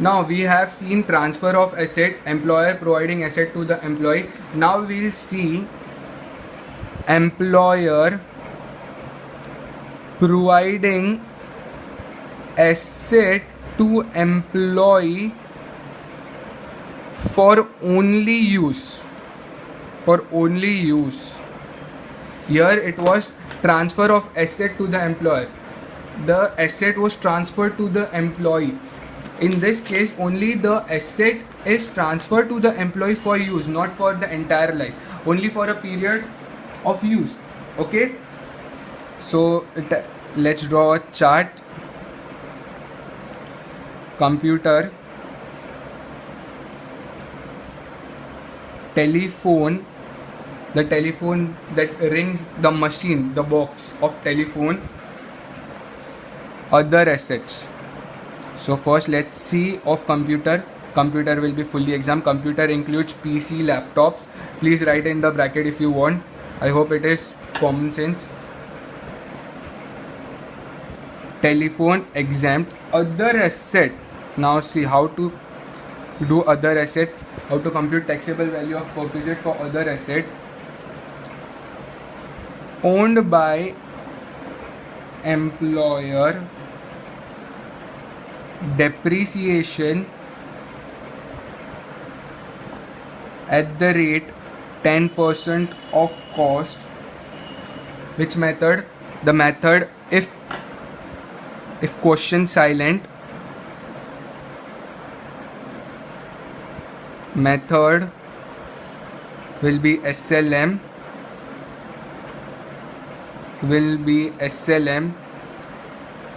Now we have seen transfer of asset, employer providing asset to the employee. Now we'll see employer providing asset to employee for only use. For only use. Here it was transfer of asset to the employer. The asset was transferred to the employee. In this case, only the asset is transferred to the employee for use, not for the entire life, only for a period of use. Okay, so let's draw a chart. Computer, telephone, the telephone that rings, the machine, the box of telephone, other assets. So first let's see of computer. Computer will be fully exam. Computer includes PC, laptops. Please write in the bracket if you want. I hope it is common sense. Telephone exempt. Other asset. Now see how to do other asset. How to compute taxable value of perquisite for other asset. Owned by employer. Depreciation at the rate 10% of cost. Which method? The method if question silent, method will be SLM,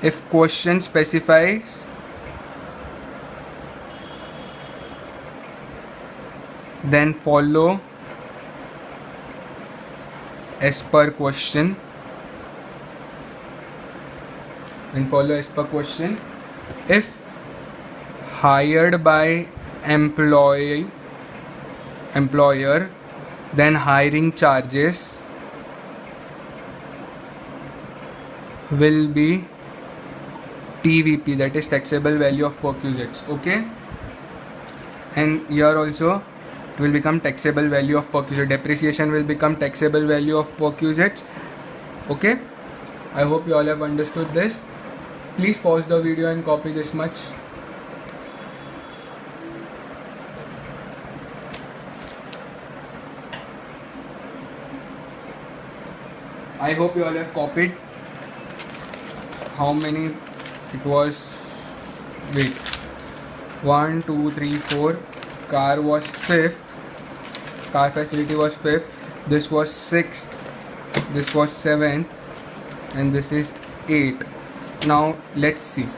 if question specifies then follow as per question. If hired by employer, then hiring charges will be TVP, that is taxable value of perquisites. Okay, and here also it will become taxable value of perquisite. Depreciation will become taxable value of perquisites. Okay, I hope you all have understood this. Please pause the video and copy this much. I hope you all have copied. How many it was? Wait, 1 2 3 4. Car was 5th. Car facility was 5th. This was 6th. This was 7th. And this is 8th. Now let's see.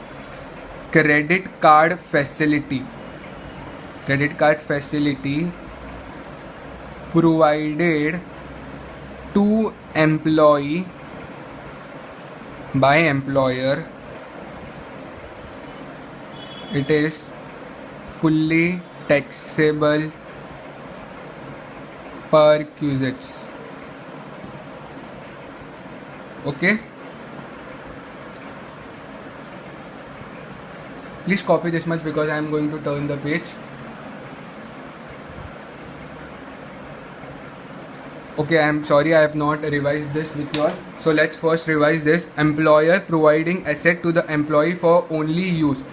Credit card facility. Credit card facility provided to employee by employer. It is fully taxable perquisites. Okay, please copy this much because I am going to turn the page. Okay, I am sorry I have not revised this with you all. So let's first revise this. Employer providing asset to the employee for only use.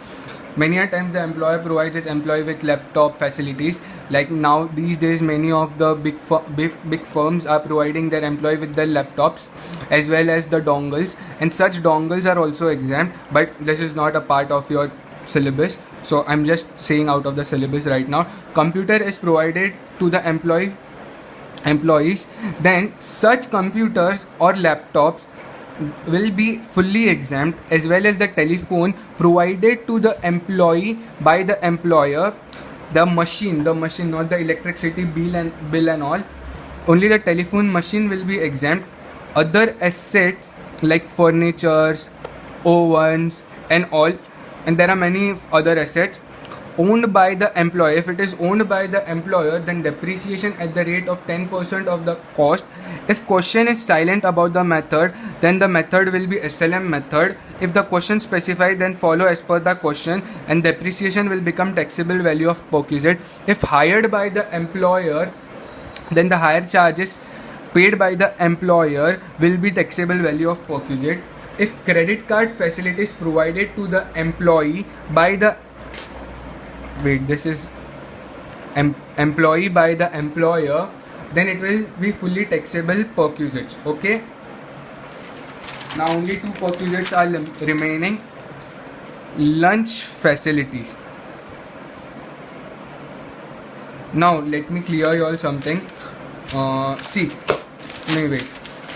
Many a times the employer provides his employee with laptop facilities. Like now these days many of the big firms are providing their employee with their laptops as well as the dongles, and such dongles are also exempt, but this is not a part of your syllabus, so I'm just saying out of the syllabus right now. Computer is provided to the employees, then such computers or laptops will be fully exempt, as well as the telephone provided to the employee by the employer. The machine, not the electricity bill and all. Only the telephone machine will be exempt. Other assets like furnitures, ovens and all, and there are many other assets. owned by the employer. If it is owned by the employer, then depreciation at the rate of 10% of the cost. If question is silent about the method, then the method will be SLM method. If the question specify, then follow as per the question, and depreciation will become taxable value of perquisite. If hired by the employer, then the higher charges paid by the employer will be taxable value of perquisite. If credit card facilities provided to the employee by the employee by the employer, then it will be fully taxable perquisites. Okay, now only two perquisites are remaining. Lunch facilities. Now let me clear you all something. See, wait.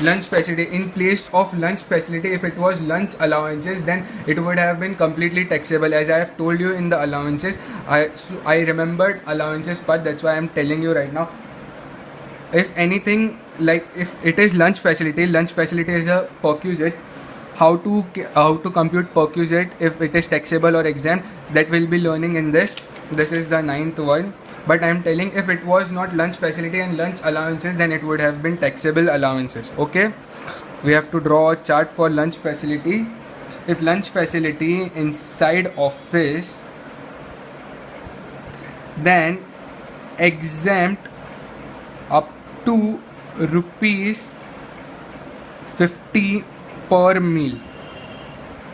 Lunch facility, in place of lunch facility, if it was lunch allowances, then it would have been completely taxable. As I have told you in the allowances, I remembered allowances part, that's why I am telling you right now. If anything, like if it is lunch facility is a perquisite. How to compute perquisite, if it is taxable or exempt, that will be learning in this. This is the 9th one. But I am telling, if it was not lunch facility and lunch allowances, then it would have been taxable allowances. Okay, we have to draw a chart for lunch facility. If lunch facility inside office, then exempt up to rupees 50 per meal.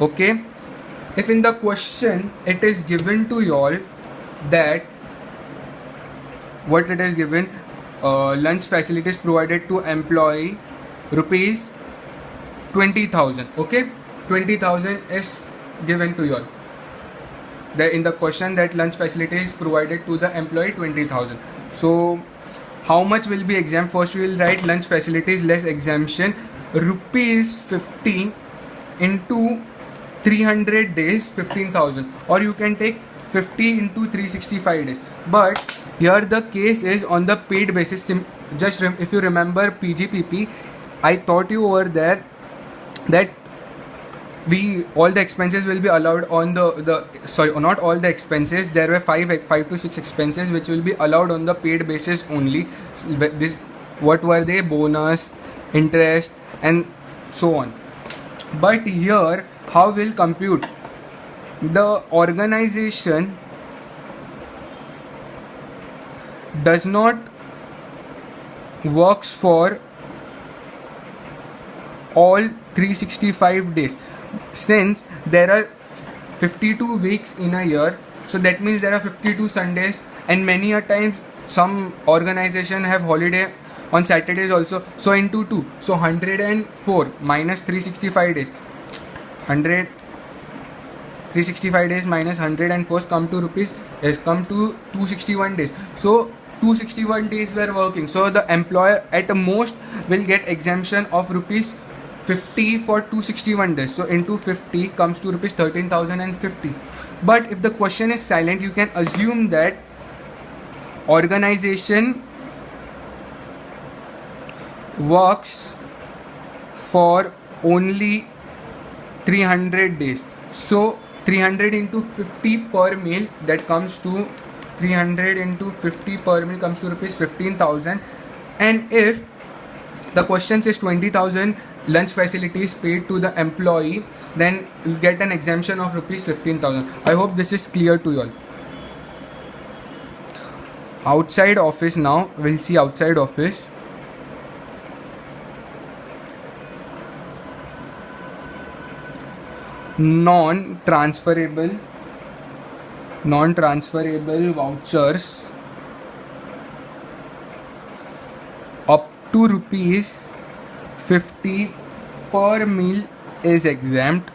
Okay, if in the question it is given to y'all that what it is given, lunch facilities provided to employee rupees 20,000. Okay, 20,000 is given to you all. There in the question that lunch facilities provided to the employee 20,000. So how much will be exempt? First we will write lunch facilities less exemption, rupees 50 into 300 days, 15,000, or you can take 50 into 365 days. But here the case is on the paid basis. Just if you remember PGPP, I taught you over there that all the expenses will be allowed on not all the expenses. There were 5 to 6 expenses which will be allowed on the paid basis only. What were they? Bonus, interest, and so on. But here, how will compute? The organization does not works for all 365 days, since there are 52 weeks in a year, so that means there are 52 Sundays, and many a times some organization have holiday on Saturdays also. So into 2, so 104 minus 365 days, 365 days minus 104 come to 261 days. So 261 days were working, so the employer at most will get exemption of rupees 50 for 261 days. So into 50 comes to rupees 13,050. But if the question is silent, you can assume that organization works for only 300 days. So 300 into 50 per meal, that comes to 300 into 50 per meal comes to rupees 15,000. And if the question says 20,000 lunch facilities paid to the employee, then you get an exemption of rupees 15,000. I hope this is clear to you all. Outside office, now we'll see outside office. Non-transferable vouchers up to rupees 50 per meal is exempt.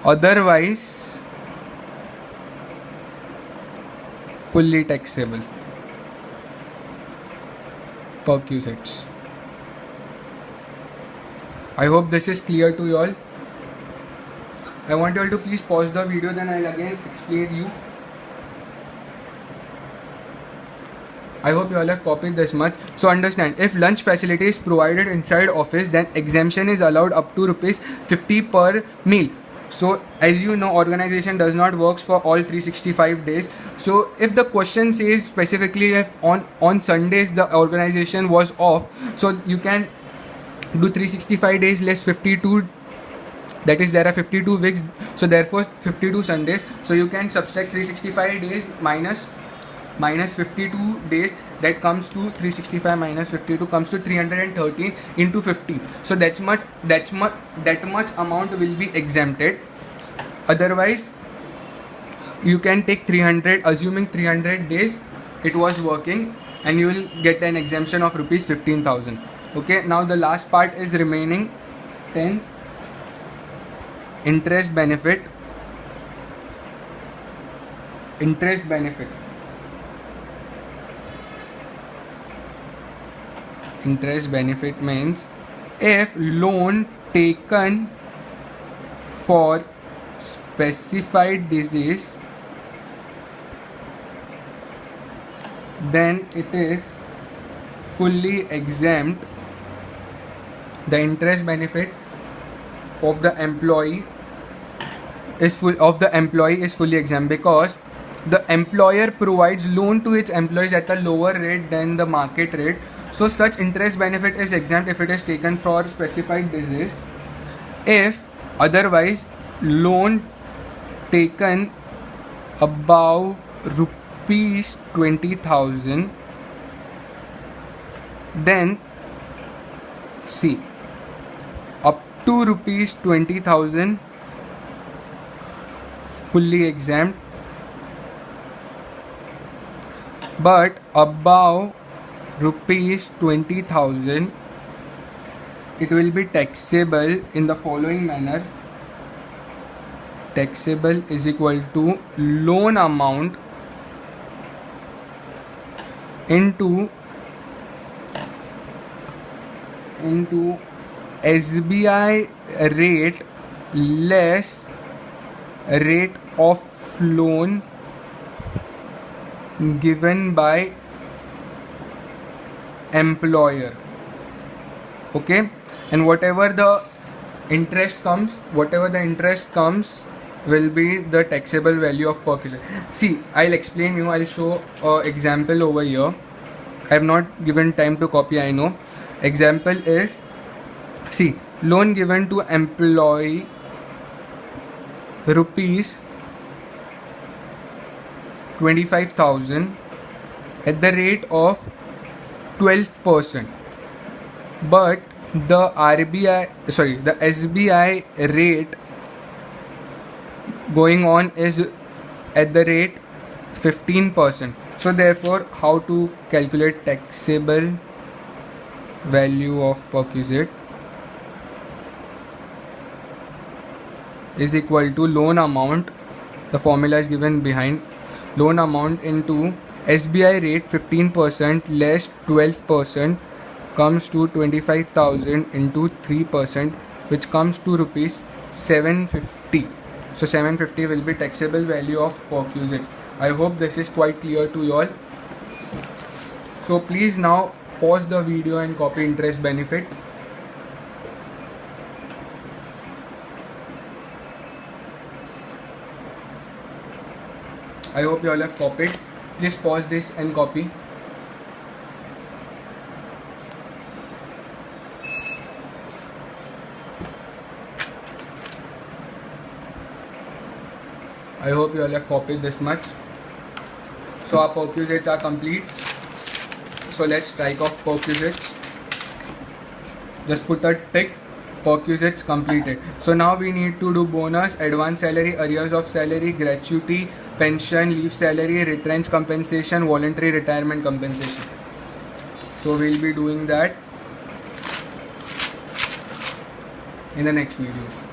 Otherwise fully taxable. Perquisites. I hope this is clear to you all. I want you all to please pause the video, then I'll again explain you. I hope you all have copied this much. So understand, if lunch facility is provided inside office, then exemption is allowed up to rupees 50 per meal. So as you know, organization does not works for all 365 days. So if the question says specifically if on Sundays the organization was off, so you can do 365 days less 52, that is there are 52 weeks, so therefore 52 Sundays. So you can subtract 365 days minus 52 days, that comes to 365 minus 52 comes to 313 into 50. So that much amount will be exempted. Otherwise you can take 300, assuming 300 days it was working, and you will get an exemption of rupees 15,000. Okay, now the last part is remaining 10, interest benefit. Interest benefit means if loan taken for specified disease, then it is fully exempt. The interest benefit of the employee is fully exempt because the employer provides loan to its employees at a lower rate than the market rate. So such interest benefit is exempt if it is taken for specified disease. If otherwise loan taken above rupees 20,000, then see, up to rupees 20,000 fully exempt, but above rupees 20,000 it will be taxable in the following manner. Taxable is equal to loan amount into SBI rate less rate of loan given by employer. Okay, and whatever the interest comes will be the taxable value of perquisite. See, I'll explain you, I'll show an example over here. I have not given time to copy, I know. Example is, see, loan given to employee rupees 25,000 at the rate of 12%, but the SBI rate going on is at the rate 15%. So therefore, how to calculate taxable value of perquisite is equal to loan amount, the formula is given behind, loan amount into SBI rate 15% less 12% comes to 25,000 into 3%, which comes to rupees 750. So 750 will be taxable value of perquisite. I hope this is quite clear to you all. So please now pause the video and copy interest benefit. I hope you all have copied. Please pause this and copy. I hope you all have copied this much. So our perquisites are complete. So let's strike off perquisites. Just put a tick, perquisites completed. So now we need to do bonus, advance salary, arrears of salary, gratuity, pension, leave salary, retrench compensation, voluntary retirement compensation. So we'll be doing that in the next videos.